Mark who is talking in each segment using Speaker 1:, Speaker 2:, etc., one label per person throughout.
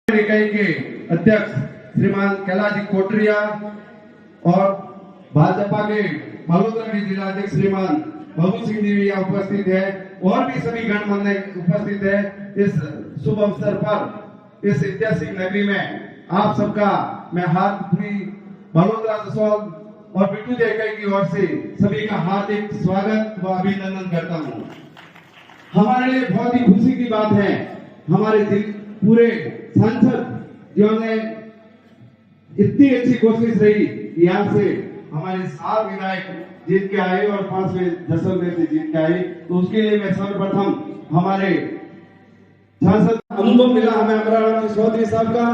Speaker 1: इकाई के अध्यक्ष श्रीमान कैलाश जी कोटरिया और भाजपा के बालोतरा के जिला अध्यक्ष श्रीमान बाबू सिंह जी यहाँ उपस्थित है और भी सभी गणमान्य उपस्थित है। इस शुभ अवसर पर इस ऐतिहासिक नगरी में आप सबका मैं हार्दिक बालोतरा जसोल और बिट्टू जी इकाई की ओर से सभी का हार्दिक स्वागत व अभिनंदन करता हूँ। हमारे लिए बहुत ही खुशी की बात है, हमारे पूरे सांसद जिन्होंने इतनी अच्छी कोशिश रही कि यहाँ से हमारे 7 विधायक जीत के आए और 5वें जैसलमेर से जीत के आए, तो उसके लिए मैं सर्वप्रथम हमारे सांसद अनुभव मिला हमें अमरावती चौधरी साहब का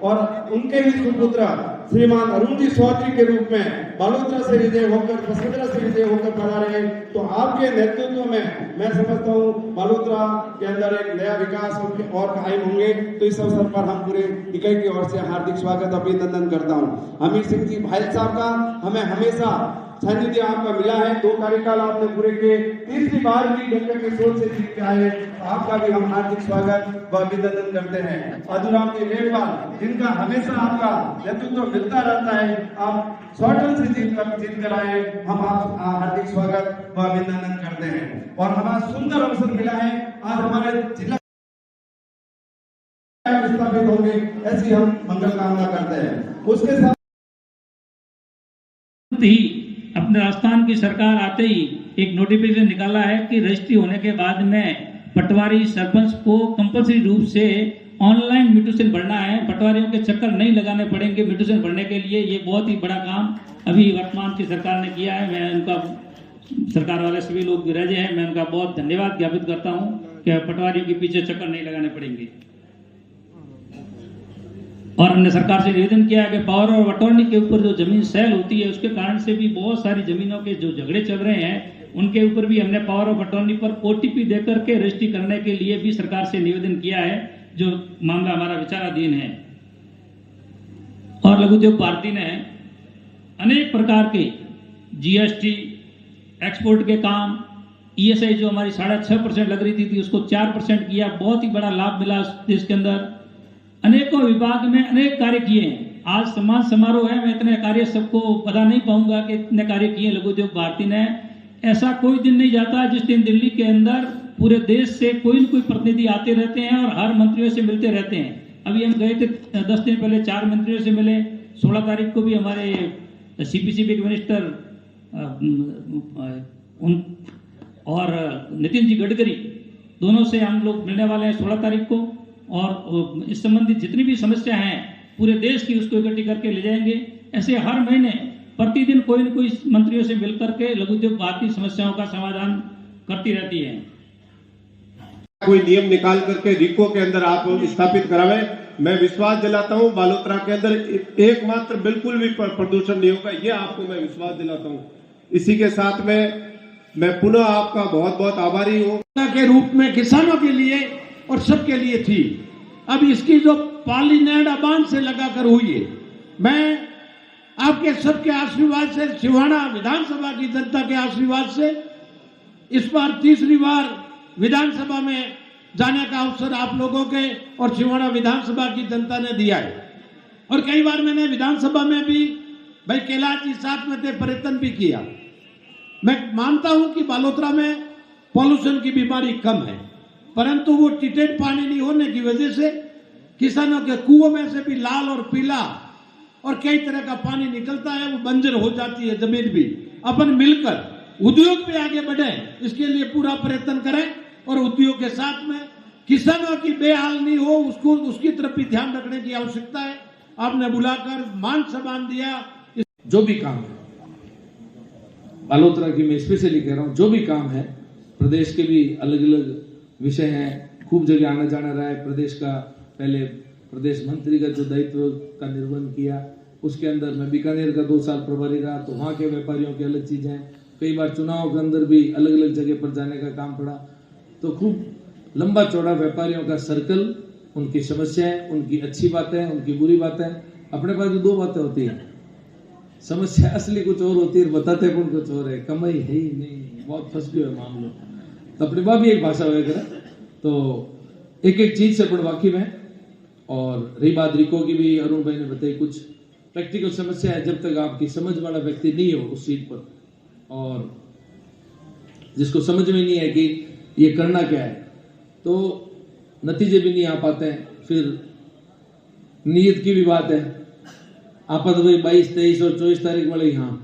Speaker 1: और उनके ही सुपुत्र श्रीमान अरुण जी चौधरी के रूप में बालोतरा से विजय होकर बसंतरा से विजय होकर पधारे हैं। तो आपके नेतृत्व में मैं समझता हूँ बालोतरा के अंदर एक नया विकास और कायम होंगे। तो इस अवसर पर हम पूरे इकाई की ओर से हार्दिक स्वागत अभिनंदन करता हूँ। हमीर सिंह जी भाई साहब का हमें हमेशा सानिध्य आपका मिला है, 2 कार्यकाल आपने पूरे किए, तीसरी बार भी गंगा के सोच से जीत के आए, आपका भी हम हार्दिक स्वागत व अभिनंदन करते हैं। अधुराम जी मेघवाल जिनका हमेशा आपका नेतृत्व मिलता रहता है, आप शॉर्टल से जीत कर आए, हम आप हार्दिक स्वागत व अभिनंदन करते हैं। और हमारा सुंदर अवसर मिला है, आज हमारे जिला स्थापित होंगे, ऐसी हम मंगल कामना करते हैं। उसके साथ
Speaker 2: अपने राजस्थान की सरकार आते ही एक नोटिफिकेशन निकाला है कि रजिस्ट्री होने के बाद में पटवारी सरपंच को कंपल्सरी रूप से ऑनलाइन म्यूटेशन भरना है। पटवारियों के चक्कर नहीं लगाने पड़ेंगे म्यूटेशन भरने के लिए। ये बहुत ही बड़ा काम अभी वर्तमान की सरकार ने किया है। मैं उनका सरकार वाले सभी लोग विराजे हैं, मैं उनका बहुत धन्यवाद ज्ञापित करता हूँ कि पटवारियों के पीछे चक्कर नहीं लगाने पड़ेंगे। और हमने सरकार से निवेदन किया है कि पावर और अटॉर्नी के ऊपर जो जमीन सेल होती है उसके कारण से भी बहुत सारी जमीनों के जो झगड़े चल रहे हैं, उनके ऊपर भी हमने पावर ऑफ अटॉर्नी पर ओटीपी देकर के रजिस्ट्री करने के लिए भी सरकार से निवेदन किया है, जो मामला हमारा विचाराधीन है। और लघु उद्योग भारती ने अनेक प्रकार के जीएसटी, एक्सपोर्ट के काम, ईएसआई जो हमारी 6.5% लग रही थी उसको 4% किया। बहुत ही बड़ा लाभ मिला देश के अंदर। अनेकों विभाग में अनेक कार्य किए हैं। आज सम्मान समारोह है, मैं इतने कार्य सबको बता नहीं पाऊंगा कि इतने कार्य किए लघु उद्योग भारती ने। ऐसा कोई दिन नहीं जाता जिस दिन दिल्ली के अंदर पूरे देश से कोई न कोई प्रतिनिधि आते रहते हैं और हर मंत्रियों से मिलते रहते हैं। अभी हम गए थे 10 दिन पहले 4 मंत्रियों से मिले। 16 तारीख को भी हमारे सीपीसीबी के मिनिस्टर और नितिन जी गडकरी दोनों से हम लोग मिलने वाले हैं 16 तारीख को। और इस संबंधित जितनी भी समस्या हैं पूरे देश की उसको इकट्ठी करके ले जाएंगे। ऐसे हर महीने प्रतिदिन कोई न कोई मंत्रियों से मिलकर के लघु उद्योग भारती समस्याओं का समाधान करती रहती है।
Speaker 3: कोई नियम निकाल करके रिको के अंदर आप स्थापित करावे। मैं विश्वास दिलाता हूं बालोतरा के अंदर एकमात्र बिल्कुल भी प्रदूषण नहीं होगा, ये आपको मैं विश्वास दिलाता हूं। इसी के साथ में मैं पुनः आपका बहुत बहुत आभारी हूं।
Speaker 4: के रूप में किसानों के लिए और सबके लिए थी, अब इसकी जो पालीनेड बांध से लगाकर हुई है, मैं आपके सबके आशीर्वाद से, सिवाना विधानसभा की जनता के आशीर्वाद से इस बार तीसरी बार विधानसभा में जाने का अवसर आप लोगों के और सिवाना विधानसभा की जनता ने दिया है। और कई बार मैंने विधानसभा में भी भाई कैलाश जी साथ में थे, प्रयत्न भी किया। मैं मानता हूं कि बालोतरा में पॉल्यूशन की बीमारी कम है, परंतु वो ट्रीटेड पानी नहीं होने की वजह से किसानों के कुओं में से भी लाल और पीला और कई तरह का पानी निकलता है, वो बंजर हो जाती है जमीन भी। अपन मिलकर उद्योग पे आगे बढ़े, इसके लिए पूरा प्रयत्न करें और उद्योग के साथ में किसानों की बेहाल नहीं हो, उसको उसकी तरफ भी ध्यान रखने की आवश्यकता है। आपने बुलाकर मान सम्मान दिया।
Speaker 5: जो भी काम है बालोतरा की मैं स्पेशली कह रहा हूँ, जो भी काम है, प्रदेश के भी अलग अलग विषय है, खूब जगह आना जाना रहा है। प्रदेश का पहले प्रदेश मंत्री का जो दायित्व का निर्वहन किया, उसके अंदर मैं बीकानेर का 2 साल प्रभारी रहा, तो वहाँ के व्यापारियों की अलग चीजें हैं। कई बार चुनाव के अंदर भी अलग अलग जगह पर जाने का काम पड़ा, तो खूब लंबा चौड़ा व्यापारियों का सर्कल, उनकी समस्याएं, उनकी अच्छी बातें, उनकी बुरी बातें। अपने पास भी 2 बातें होती है, समस्या असली कुछ और होती है, बताते कौन कुछ और है, कमाई है ही नहीं, बहुत फंस गए मामलों। तो अपने बाप भी एक भाषा वगैरह, तो एक एक चीज से अपन वाकिफ है और रही बात रिको की भी अरुण भाई ने बताई, कुछ प्रैक्टिकल समस्या है, जब तक आपकी समझ वाला व्यक्ति नहीं हो उस सीट पर और जिसको समझ में नहीं है कि ये करना क्या है, तो नतीजे भी नहीं आ पाते हैं। फिर नीयत की भी बात है, आप तो भाई 22, 23 और 24 तारीख वाले यहाँ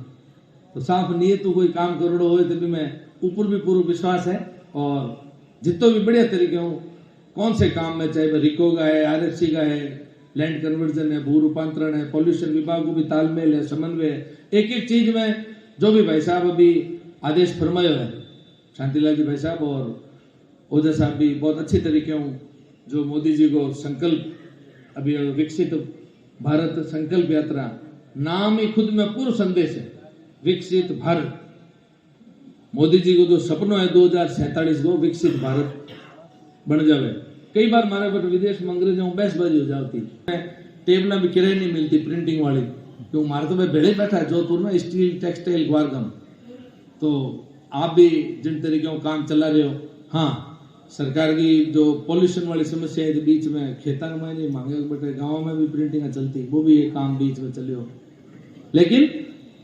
Speaker 5: तो साफ नीयत तो कोई काम करोड़ों हो तो भी मैं ऊपर भी पूरा विश्वास है और जितने भी बढ़िया तरीके हो कौन से काम में, चाहे रिको का है, आरएफसी का है, लैंड कन्वर्जन है, भू रूपांतरण है, पॉल्यूशन विभाग को भी तालमेल है, समन्वय है, एक एक चीज में जो भी भाई साहब अभी आदेश फरमाए है, शांतिलाल जी भाई साहब और ओझा साहब भी बहुत अच्छी तरीके हो, जो मोदी जी को संकल्प अभी विकसित भारत संकल्प यात्रा नाम ही खुद में पूर्ण संदेश है, विकसित भारत। मोदी जी को जो सपनों है 2047 को विकसित भारत बन जावे। कई बार हमारे पर विदेश में अंग्रेजों में बहसबाजी हो जाती, टेबल भी किराए नहीं मिलती प्रिंटिंग वाली, क्यों हमारे तो मैं बेड़े बैठा है जोधपुर में स्टील टेक्सटाइल ग्वारगम, तो आप भी जिन तरीके का काम चला रहे हो। हाँ, सरकार की जो पॉल्यूशन वाली समस्या है बीच में खेता में नहीं मांगे बटे गाँव में भी प्रिंटिंग चलती, वो भी ये काम बीच में चले हो, लेकिन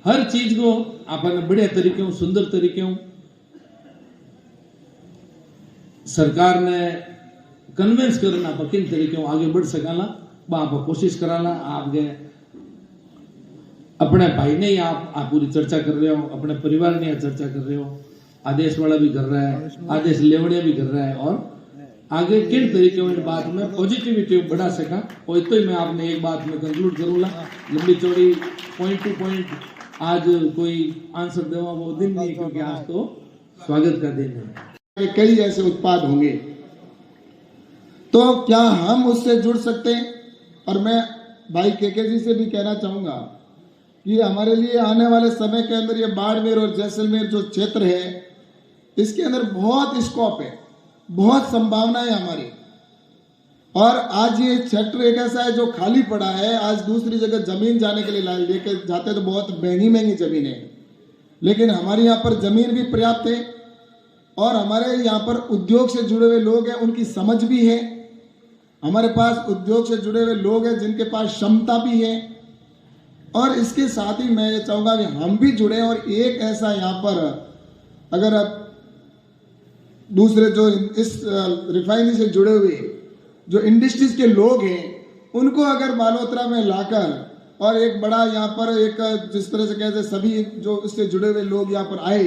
Speaker 5: हर चीज को आपने बढ़िया तरीके सुंदर तरीके सरकार ने कन्विंस करना पर किन तरीके आगे बढ़ सकाला आप कोशिश कराला। आपके अपने भाई ने ही आप पूरी चर्चा कर रहे हो, अपने परिवार ने चर्चा कर रहे हो, आदेश वाला भी कर रहा है, आदेश लेवड़िया भी कर रहा है और आगे किन तरीके इन बात में पॉजिटिविटी बढ़ा सका। और तो ही मैं आपने एक बात में कंक्लूड करूंगा, लंबी चौड़ी पॉइंट टू पॉइंट आज कोई आंसर देवा वो दिन नहीं, क्योंकि आज तो स्वागत का दिन है।
Speaker 6: कई ऐसे उत्पाद होंगे तो क्या हम उससे जुड़ सकते हैं। और मैं भाई केके जी से भी कहना चाहूंगा कि हमारे लिए आने वाले समय के अंदर ये बाड़मेर और जैसलमेर जो क्षेत्र है इसके अंदर बहुत स्कोप है, बहुत संभावना है हमारी। और आज ये क्षेत्र एक ऐसा है जो खाली पड़ा है, आज दूसरी जगह जमीन जाने के लिए लेके जाते तो बहुत महंगी महंगी जमीन है, लेकिन हमारे यहाँ पर जमीन भी पर्याप्त है और हमारे यहाँ पर उद्योग से जुड़े हुए लोग हैं, उनकी समझ भी है, हमारे पास उद्योग से जुड़े हुए लोग हैं जिनके पास क्षमता भी है। और इसके साथ ही मैं ये चाहूंगा कि हम भी जुड़े और एक ऐसा यहाँ पर अगर दूसरे जो इस रिफाइनरी से जुड़े हुए जो इंडस्ट्रीज के लोग हैं उनको अगर बालोतरा में लाकर और एक बड़ा यहाँ पर एक जिस तरह से कहते सभी जो इससे जुड़े हुए लोग यहाँ पर आए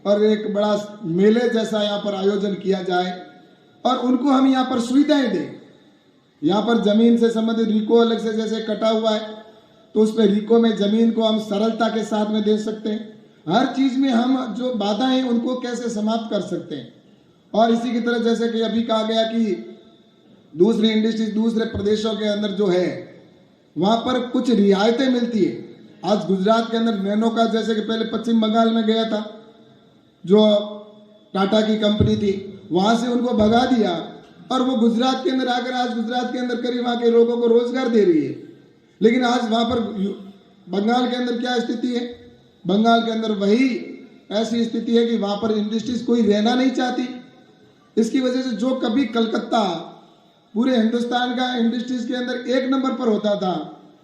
Speaker 6: और एक बड़ा मेले जैसा यहाँ पर आयोजन किया जाए और उनको हम यहाँ पर सुविधाएं दें। यहाँ पर जमीन से संबंधित रिको अलग से जैसे कटा हुआ है तो उस पर रिको में जमीन को हम सरलता के साथ में दे सकते हैं। हर चीज में हम जो बाधाएं हैं उनको कैसे समाप्त कर सकते हैं। और इसी की तरह जैसे कि अभी कहा गया कि दूसरी इंडस्ट्रीज दूसरे प्रदेशों के अंदर जो है वहां पर कुछ रियायतें मिलती है। आज गुजरात के अंदर नैनो का जैसे कि पहले पश्चिम बंगाल में गया था जो टाटा की कंपनी थी, वहां से उनको भगा दिया और वो गुजरात के अंदर आकर आज गुजरात के अंदर करीब वहां के लोगों को रोजगार दे रही है। लेकिन आज वहां पर बंगाल के अंदर क्या स्थिति है, बंगाल के अंदर वही ऐसी स्थिति है कि वहां पर इंडस्ट्रीज कोई रहना नहीं चाहती। इसकी वजह से जो कभी कलकत्ता पूरे हिंदुस्तान का इंडस्ट्रीज के अंदर एक नंबर पर होता था,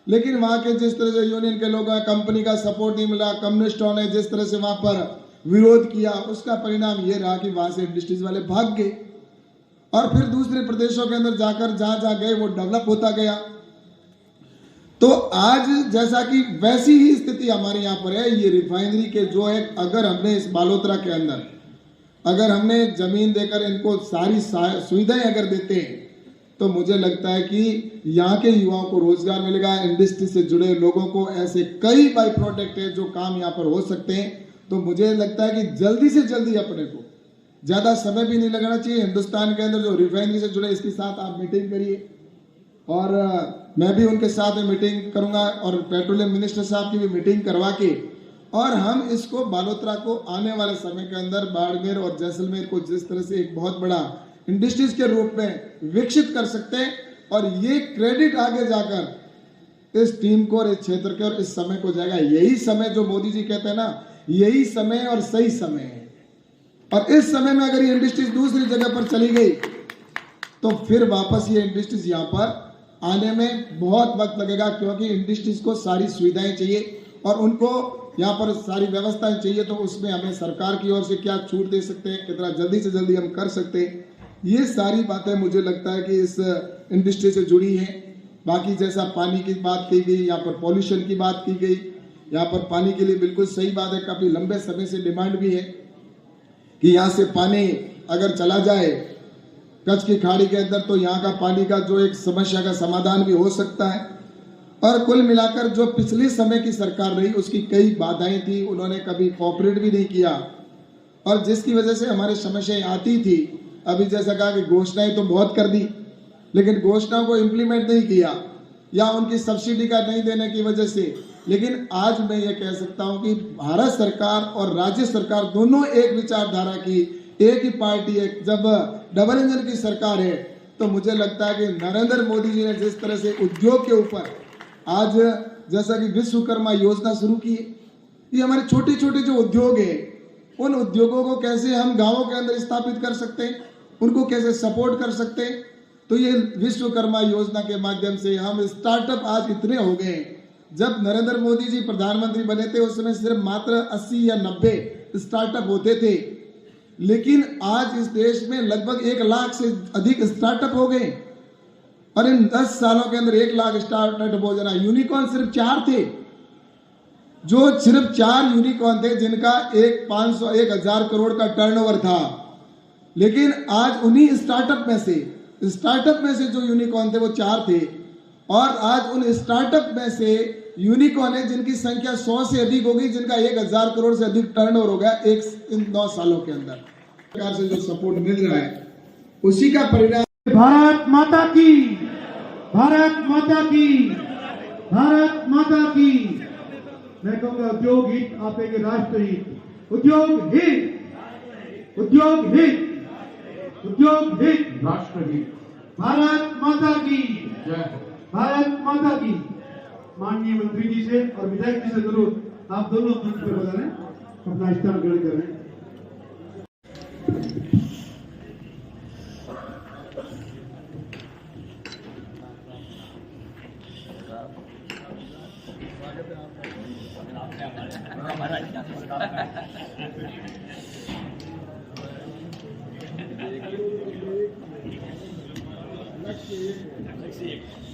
Speaker 6: लेकिन वहां के जिस तरह से यूनियन के लोग कंपनी का सपोर्ट नहीं मिला, कम्युनिस्टों ने जिस तरह से वहां पर विरोध किया, उसका परिणाम यह रहा कि वहां से इंडस्ट्रीज वाले भाग गए और फिर दूसरे प्रदेशों के अंदर जाकर जहां जहां गए वो डेवलप होता गया। तो आज जैसा कि वैसी ही स्थिति हमारे यहाँ पर है। ये रिफाइनरी के जो है अगर हमने इस बालोतरा के अंदर अगर हमने जमीन देकर इनको सारी सुविधाएं अगर देते हैं तो मुझे लगता है कि यहाँ के युवाओं को रोजगार मिलेगा। इंडस्ट्री से जुड़े लोगों को ऐसे कई बाई प्रोडक्ट है जो काम यहाँ पर हो सकते हैं। तो मुझे लगता है कि जल्दी से जल्दी अपने को ज्यादा समय भी नहीं लगाना चाहिए। हिंदुस्तान के अंदर जो रिफाइनरी से जुड़े इसके साथ आप मीटिंग करिए और मैं भी उनके साथ में मीटिंग करूंगा और पेट्रोलियम मिनिस्टर साहब की भी मीटिंग करवा के और हम इसको बालोतरा को आने वाले समय के अंदर बाड़मेर और जैसलमेर को जिस तरह से एक बहुत बड़ा इंडस्ट्रीज के रूप में विकसित कर सकते हैं। और ये क्रेडिट आगे जाकर इस टीम को और इस क्षेत्र के और इस समय को जाएगा। यही समय जो मोदी जी कहते हैं ना, यही समय और सही समय है। और इस समय में अगर ये इंडस्ट्रीज दूसरी जगह पर चली गई तो फिर वापस ये इंडस्ट्रीज यहाँ पर आने में बहुत वक्त लगेगा, क्योंकि इंडस्ट्रीज को सारी सुविधाएं चाहिए और उनको यहाँ पर सारी व्यवस्थाएं चाहिए। तो उसमें हमें सरकार की ओर से क्या छूट दे सकते हैं, कितना जल्दी से जल्दी हम कर सकते हैं, ये सारी बातें मुझे लगता है कि इस इंडस्ट्री से जुड़ी हैं। बाकी जैसा पानी की बात की गई, यहाँ पर पॉल्यूशन की बात की गई, यहाँ पर पानी के लिए बिल्कुल सही बात है, काफी लंबे समय से डिमांड भी है कि यहाँ से पानी अगर चला जाए कच्छ की खाड़ी के अंदर तो यहाँ का पानी का जो एक समस्या का समाधान भी हो सकता है। और कुल मिलाकर जो पिछले समय की सरकार रही उसकी कई बाधाएं थी, उन्होंने कभी कोऑपरेट भी नहीं किया और जिसकी वजह से हमारी समस्याएं आती थी। अभी जैसा कहा कि घोषणाएं तो बहुत कर दी, लेकिन घोषणाओं को इम्प्लीमेंट नहीं किया या उनकी सब्सिडी का नहीं देने की वजह से। लेकिन आज मैं ये कह सकता हूं कि भारत सरकार और राज्य सरकार दोनों एक विचारधारा की, एक ही पार्टी है। जब डबल इंजन की सरकार है तो मुझे लगता है कि नरेंद्र मोदी जी ने जिस तरह से उद्योग के ऊपर आज जैसा कि विश्वकर्मा योजना शुरू की, ये हमारे छोटे छोटे जो उद्योग है उन उद्योगों को कैसे हम गांवों के अंदर स्थापित कर सकते हैं, उनको कैसे सपोर्ट कर सकते हैं। तो ये विश्वकर्मा योजना के माध्यम से हम स्टार्टअप आज इतने हो गए। जब नरेंद्र मोदी जी प्रधानमंत्री बने थे उस समय सिर्फ मात्र 80 या 90 स्टार्टअप होते थे, लेकिन आज इस देश में लगभग 1 लाख से अधिक स्टार्टअप हो गए और इन 10 सालों के अंदर 1 लाख स्टार्टअप हो जाना। यूनिकॉर्न सिर्फ 4 थे, जो सिर्फ 4 यूनिकॉर्न थे जिनका 1,500-1,000 करोड़ का टर्नओवर था। लेकिन आज उन्हीं स्टार्टअप में से जो यूनिकॉर्न थे वो 4 थे और आज उन स्टार्टअप में से यूनिकॉर्न है जिनकी संख्या 100 से अधिक होगी, जिनका 1,000 करोड़ से अधिक टर्नओवर हो गया इन 9 सालों के अंदर। सरकार से जो सपोर्ट मिल रहा है उसी का परिणाम।
Speaker 7: भारत माता की, भारत माता की, भारत माता की। मैं कहूँगा उद्योग हित, आप एक राष्ट्र हित, उद्योग हित, उद्योग हित, उद्योग हित, राष्ट्र हित। भारत माता की जय, भारत माता की। माननीय मंत्री जी से और विधायक जी से जरूर आप दोनों मंच पे बता रहे अपना स्थान ग्रहण कर रहे हैं।
Speaker 6: लक्ष्य